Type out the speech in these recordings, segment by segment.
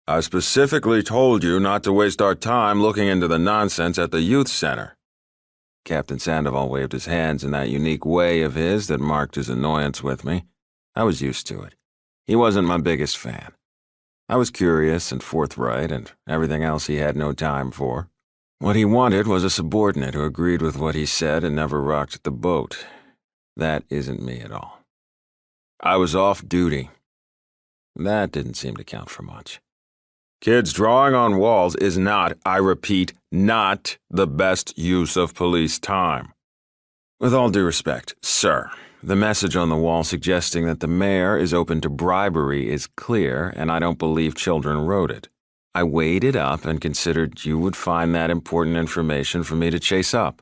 I specifically told you not to waste our time looking into the nonsense at the youth center. Captain Sandoval waved his hands in that unique way of his that marked his annoyance with me. I was used to it. He wasn't my biggest fan. I was curious and forthright, and everything else he had no time for. What he wanted was a subordinate who agreed with what he said and never rocked the boat. That isn't me at all. I was off duty. That didn't seem to count for much. Kids drawing on walls is not, I repeat, not the best use of police time. With all due respect, sir, the message on the wall suggesting that the mayor is open to bribery is clear, and I don't believe children wrote it. I weighed it up and considered you would find that important information for me to chase up.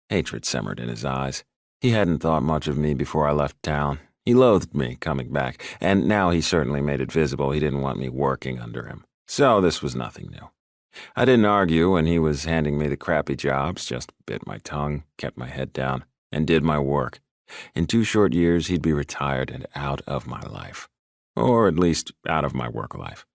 Hatred simmered in his eyes. He hadn't thought much of me before I left town. He loathed me coming back, and now he certainly made it visible he didn't want me working under him. So this was nothing new. I didn't argue when he was handing me the crappy jobs, just bit my tongue, kept my head down, and did my work. In 2 short years, he'd be retired and out of my life. Or at least out of my work life.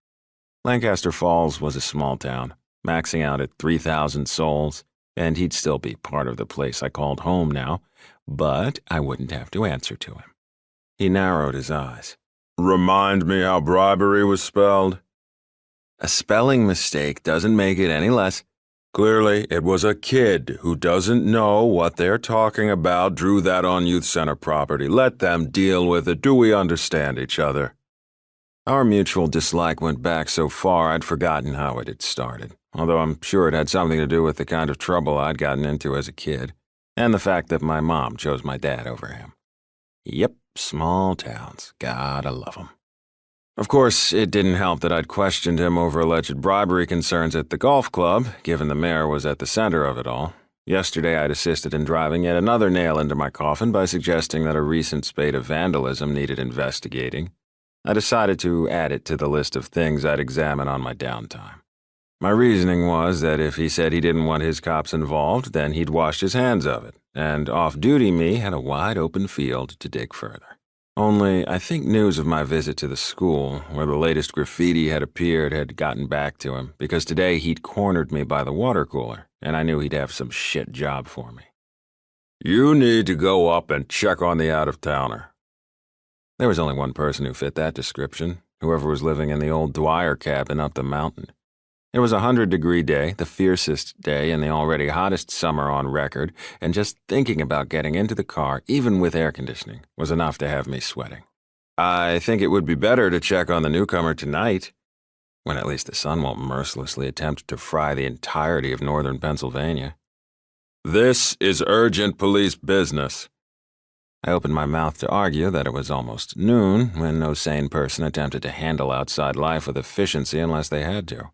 Lancaster Falls was a small town, maxing out at 3,000 souls, and he'd still be part of the place I called home now, but I wouldn't have to answer to him. He narrowed his eyes. Remind me how bribery was spelled? A spelling mistake doesn't make it any less. Clearly, it was a kid who doesn't know what they're talking about drew that on youth center property. Let them deal with it. Do we understand each other? Our mutual dislike went back so far I'd forgotten how it had started, although I'm sure it had something to do with the kind of trouble I'd gotten into as a kid, and the fact that my mom chose my dad over him. Yep, small towns. Gotta love 'em. Of course, it didn't help that I'd questioned him over alleged bribery concerns at the golf club, given the mayor was at the center of it all. Yesterday, I'd assisted in driving yet another nail into my coffin by suggesting that a recent spate of vandalism needed investigating. I decided to add it to the list of things I'd examine on my downtime. My reasoning was that if he said he didn't want his cops involved, then he'd washed his hands of it, and off-duty me had a wide-open field to dig further. Only, I think news of my visit to the school, where the latest graffiti had appeared, had gotten back to him, because today he'd cornered me by the water cooler, and I knew he'd have some shit job for me. You need to go up and check on the out-of-towner. There was only one person who fit that description, whoever was living in the old Dwyer cabin up the mountain. It was a 100-degree day, the fiercest day in the already hottest summer on record, and just thinking about getting into the car, even with air conditioning, was enough to have me sweating. I think it would be better to check on the newcomer tonight, when at least the sun won't mercilessly attempt to fry the entirety of northern Pennsylvania. This is urgent police business. I opened my mouth to argue that it was almost noon when no sane person attempted to handle outside life with efficiency unless they had to.